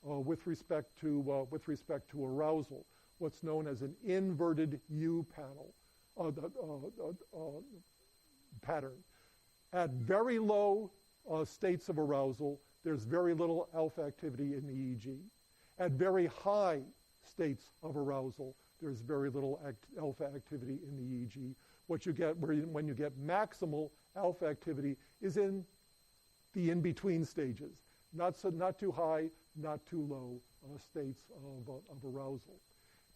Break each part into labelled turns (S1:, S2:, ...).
S1: with respect to arousal, what's known as an inverted U pattern. At very low states of arousal, there's very little alpha activity in the EEG. At very high states of arousal, there's very little alpha activity in the EEG. What you get when you get maximal alpha activity is in the in-between stages, not too high, not too low states of arousal.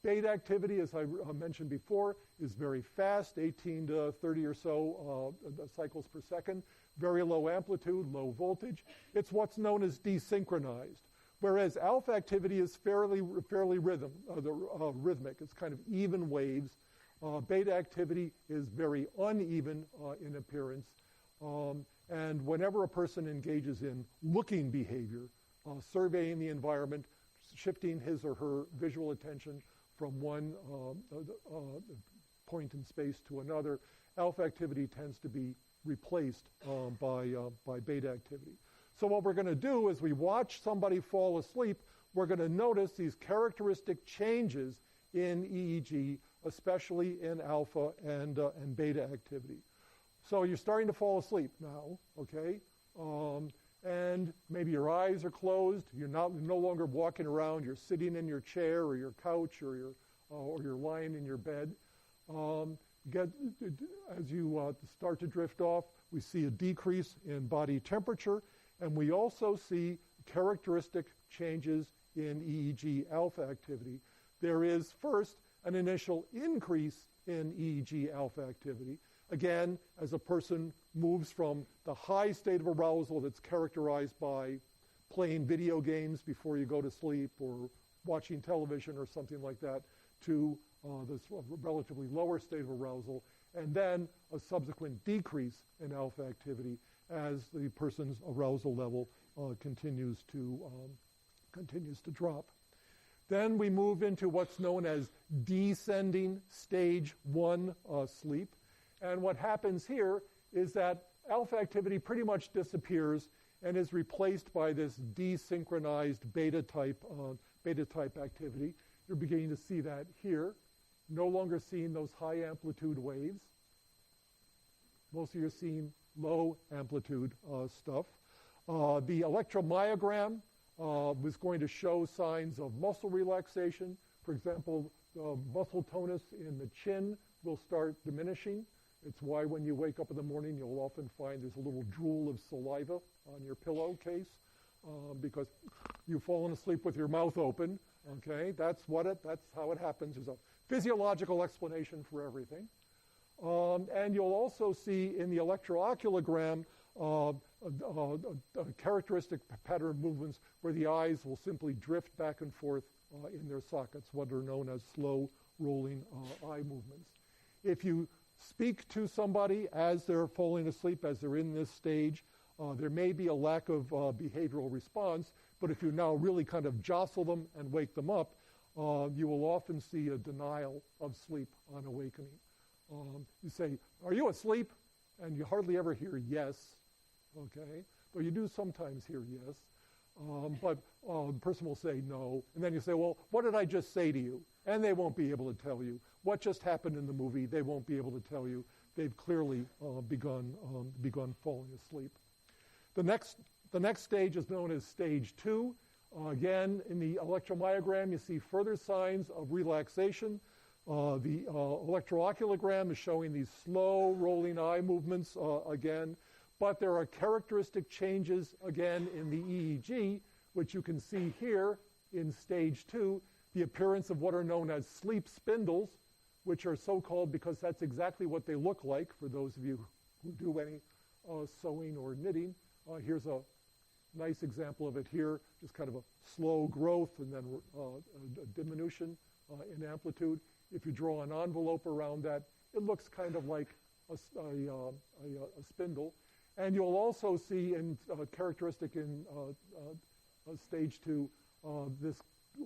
S1: Beta activity, as I mentioned before, is very fast, 18 to 30 or so cycles per second, very low amplitude, low voltage. It's what's known as desynchronized, whereas alpha activity is fairly rhythmic. It's kind of even waves. Beta activity is very uneven in appearance. And whenever a person engages in looking behavior, surveying the environment, shifting his or her visual attention from one point in space to another, alpha activity tends to be replaced by beta activity. So what we're going to do is we watch somebody fall asleep, we're going to notice these characteristic changes in EEG, especially in alpha and beta activity. So you're starting to fall asleep now, okay? And maybe your eyes are closed. You're no longer walking around. You're sitting in your chair or your couch or you're lying in your bed. As you start to drift off, we see a decrease in body temperature, and we also see characteristic changes in EEG alpha activity. There is first an initial increase in EEG alpha activity. Again, as a person moves from the high state of arousal that's characterized by playing video games before you go to sleep or watching television or something like that to this relatively lower state of arousal, and then a subsequent decrease in alpha activity as the person's arousal level continues to drop. Then we move into what's known as descending stage 1 sleep. And what happens here is that alpha activity pretty much disappears and is replaced by this desynchronized beta type activity. You're beginning to see that here. No longer seeing those high amplitude waves. Most of you are seeing low amplitude stuff. The electromyogram was going to show signs of muscle relaxation. For example, muscle tonus in the chin will start diminishing. It's why when you wake up in the morning, you'll often find there's a little drool of saliva on your pillowcase because you've fallen asleep with your mouth open. Okay, that's how it happens. There's a physiological explanation for everything. And you'll also see in the electrooculogram a characteristic pattern of movements where the eyes will simply drift back and forth in their sockets, what are known as slow rolling eye movements. If you speak to somebody as they're falling asleep, as they're in this stage, there may be a lack of behavioral response, but if you now really kind of jostle them and wake them up, you will often see a denial of sleep on awakening. You say, "Are you asleep?" And you hardly ever hear yes, okay? But you do sometimes hear yes. But the person will say no. And then you say, "Well, what did I just say to you?" And they won't be able to tell you. What just happened in the movie, they won't be able to tell you. They've clearly begun falling asleep. The next stage is known as stage 2. Again, in the electromyogram, you see further signs of relaxation. The electrooculogram is showing these slow rolling eye movements again. But there are characteristic changes again in the EEG, which you can see here in stage 2, the appearance of what are known as sleep spindles, which are so called because that's exactly what they look like for those of you who do any sewing or knitting. Here's a nice example of it here, just kind of a slow growth and then a diminution in amplitude. If you draw an envelope around that, it looks kind of like a spindle. And you'll also see in characteristic in stage 2 this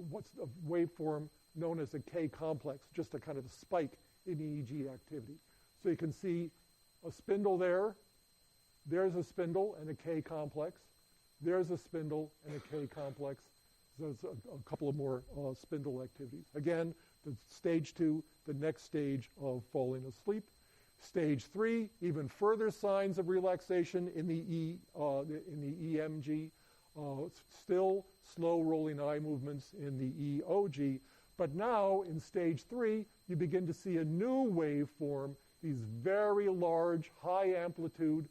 S1: what's a waveform known as a K complex, just a kind of a spike in EEG activity. So you can see a spindle there. There's a spindle and a K complex. There's a spindle and a K complex. there's a couple of more spindle activities. Again, the stage 2, the next stage of falling asleep. Stage 3, even further signs of relaxation in the EMG. Still slow rolling eye movements in the EOG. But now in stage 3, you begin to see a new waveform, these very large, high amplitude,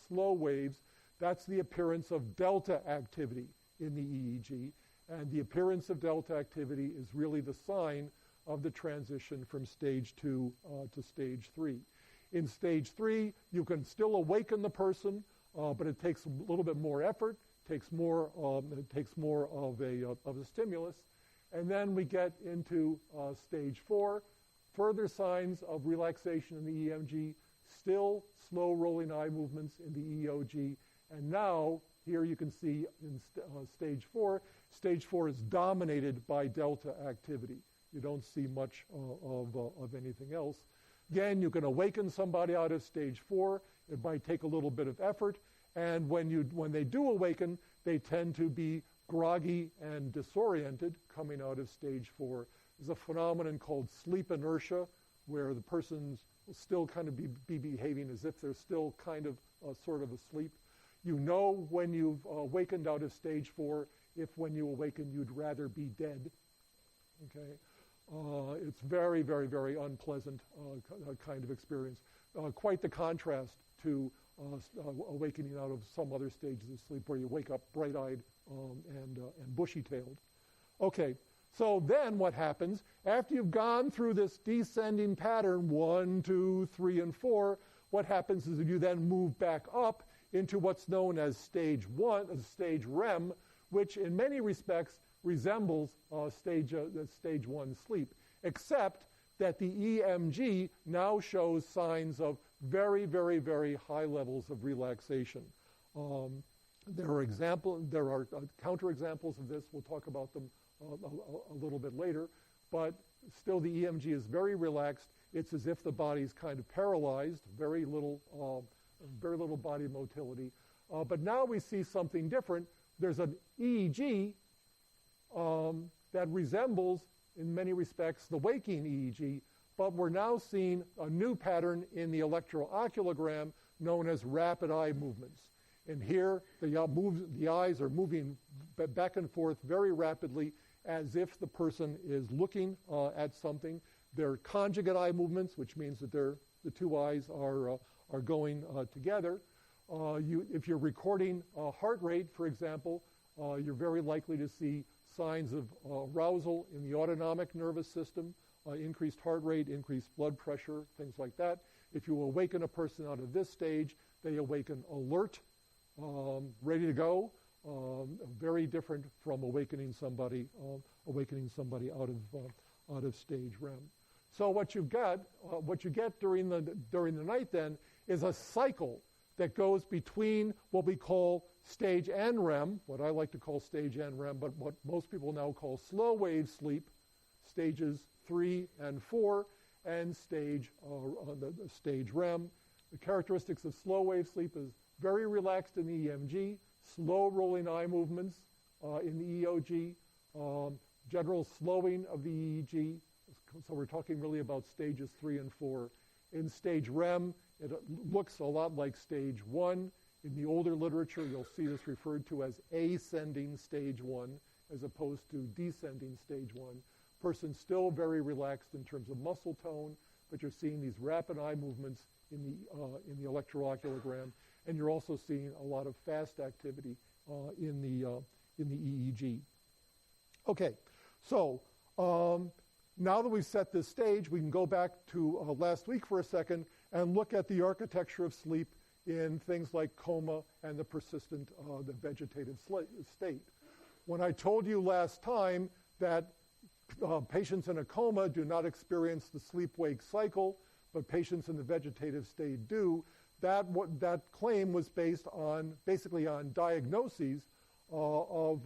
S1: slow waves. That's the appearance of delta activity in the EEG. And the appearance of delta activity is really the sign of the transition from stage 2 to stage 3. In stage 3, you can still awaken the person, but it takes a little bit more effort, takes more of a stimulus. And then we get into stage 4, further signs of relaxation in the EMG, still slow rolling eye movements in the EOG. And now, here you can see in stage 4 is dominated by delta activity. You don't see much of anything else. Again, you can awaken somebody out of stage 4. It might take a little bit of effort. And when they do awaken, they tend to be groggy and disoriented coming out of stage 4. There's a phenomenon called sleep inertia, where the person's will still kind of be behaving as if they're still kind of sort of asleep. You know when you've awakened out of stage 4, if when you awaken you'd rather be dead. Okay, it's very, very, very unpleasant kind of experience. Quite the contrast to awakening out of some other stages of sleep where you wake up bright-eyed and bushy-tailed. Okay, so then what happens, after you've gone through this descending pattern, 1, 2, 3, and 4, what happens is that you then move back up into what's known as stage 1, stage REM, which in many respects resembles stage 1 sleep, except that the EMG now shows signs of very, very, very high levels of relaxation. There are counterexamples of this. We'll talk about them a little bit later. But still, the EMG is very relaxed. It's as if the body's kind of paralyzed, very little body motility. But now we see something different. There's an EEG that resembles, in many respects, the waking EEG, but we're now seeing a new pattern in the electrooculagram known as rapid eye movements. And here, the eyes are moving back and forth very rapidly as if the person is looking at something. They're conjugate eye movements, which means that the two eyes are going together. If you're recording heart rate, for example, you're very likely to see signs of arousal in the autonomic nervous system, increased heart rate, increased blood pressure, things like that. If you awaken a person out of this stage, they awaken alert, ready to go, very different from awakening somebody out of stage REM. So what you get during the night then is a cycle that goes between what we call stage NREM, what I like to call stage NREM, but what most people now call slow wave sleep, stages 3 and 4, and stage REM. The characteristics of slow wave sleep is very relaxed in the EMG, slow rolling eye movements in the EOG, general slowing of the EEG. So we're talking really about stages 3 and 4. In stage REM, it looks a lot like stage 1. In the older literature, you'll see this referred to as ascending stage 1 as opposed to descending stage 1. Person's still very relaxed in terms of muscle tone, but you're seeing these rapid eye movements in the electrooculagram, and you're also seeing a lot of fast activity in the EEG. Okay, so now that we've set this stage, we can go back to last week for a second and look at the architecture of sleep in things like coma and the persistent, the vegetative state. When I told you last time that patients in a coma do not experience the sleep-wake cycle, but patients in the vegetative state do, that claim was based on basically on diagnoses of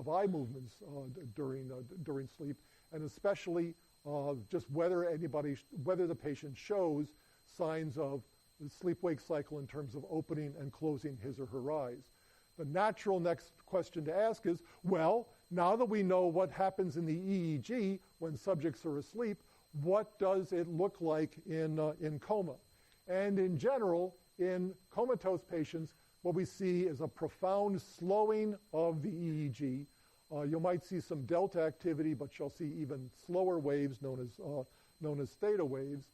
S1: eye movements during sleep, and especially just whether the patient shows signs of the sleep-wake cycle in terms of opening and closing his or her eyes. The natural next question to ask is, well, now that we know what happens in the EEG when subjects are asleep, what does it look like in coma? And in general, in comatose patients, what we see is a profound slowing of the EEG. You might see some delta activity, but you'll see even slower waves known as theta waves.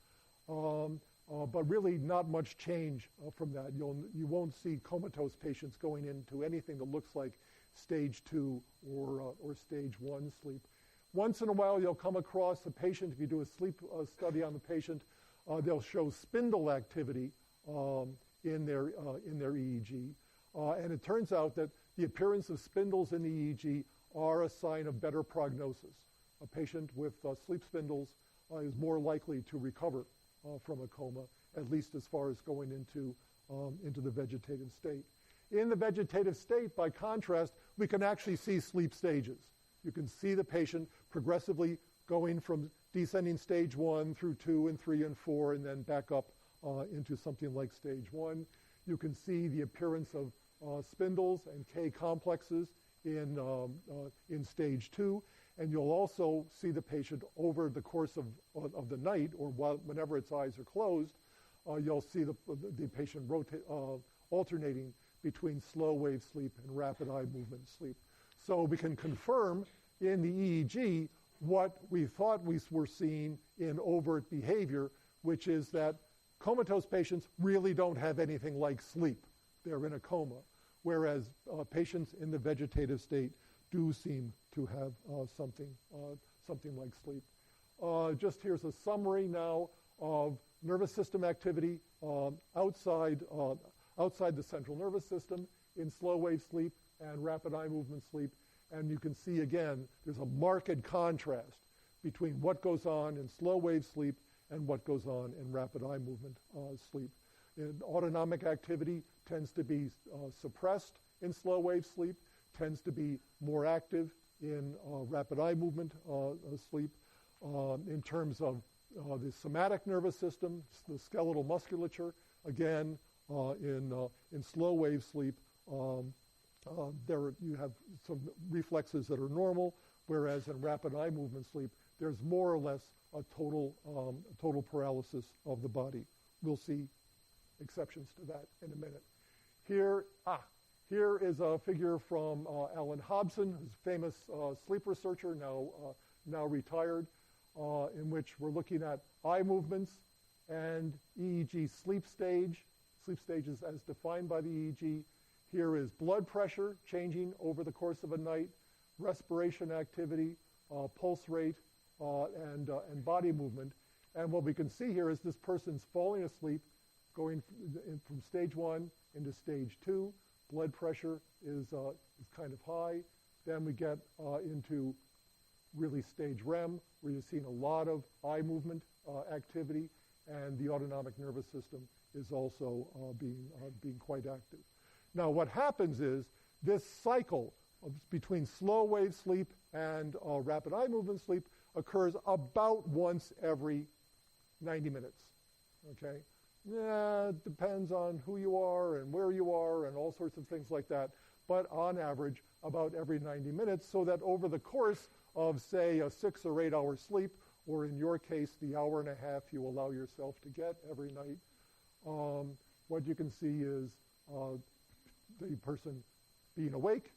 S1: But really not much change from that. You won't see comatose patients going into anything that looks like stage 2 or stage 1 sleep. Once in a while, you'll come across a patient, if you do a sleep study on the patient, they'll show spindle activity in their EEG. And it turns out that the appearance of spindles in the EEG are a sign of better prognosis. A patient with sleep spindles is more likely to recover from a coma, at least as far as going into the vegetative state. In the vegetative state, by contrast, we can actually see sleep stages. You can see the patient progressively going from descending stage 1 through 2 and 3 and 4, and then back up into something like stage 1. You can see the appearance of spindles and K complexes in stage 2. And you'll also see the patient over the course of the night, or whenever its eyes are closed, you'll see the patient alternating between slow wave sleep and rapid eye movement sleep. So we can confirm in the EEG what we thought we were seeing in overt behavior, which is that comatose patients really don't have anything like sleep. They're in a coma, whereas patients in the vegetative state do seem to have something like sleep. Just here's a summary now of nervous system activity outside the central nervous system in slow wave sleep and rapid eye movement sleep. And you can see again, there's a marked contrast between what goes on in slow wave sleep and what goes on in rapid eye movement sleep. Autonomic activity tends to be suppressed in slow wave sleep, tends to be more active in rapid eye movement sleep. In terms of the somatic nervous system, the skeletal musculature, again, in slow wave sleep, you have some reflexes that are normal, whereas in rapid eye movement sleep, there's more or less a total paralysis of the body. We'll see exceptions to that in a minute. Here is a figure from Alan Hobson, who's a famous sleep researcher, now retired, in which we're looking at eye movements and EEG sleep stages as defined by the EEG. Here is blood pressure changing over the course of a night, respiration activity, pulse rate, and body movement. And what we can see here is this person's falling asleep, going from stage 1 into stage 2. Blood pressure is kind of high. Then we get into really stage REM, where you're seeing a lot of eye movement activity, and the autonomic nervous system is also being quite active. Now, what happens is this cycle between slow wave sleep and rapid eye movement sleep occurs about once every 90 minutes. Okay? Yeah, it depends on who you are and where you are and all sorts of things like that. But on average, about every 90 minutes, so that over the course of, say, a 6 or 8 hour sleep, or in your case, the hour and a half you allow yourself to get every night, what you can see is the person being awake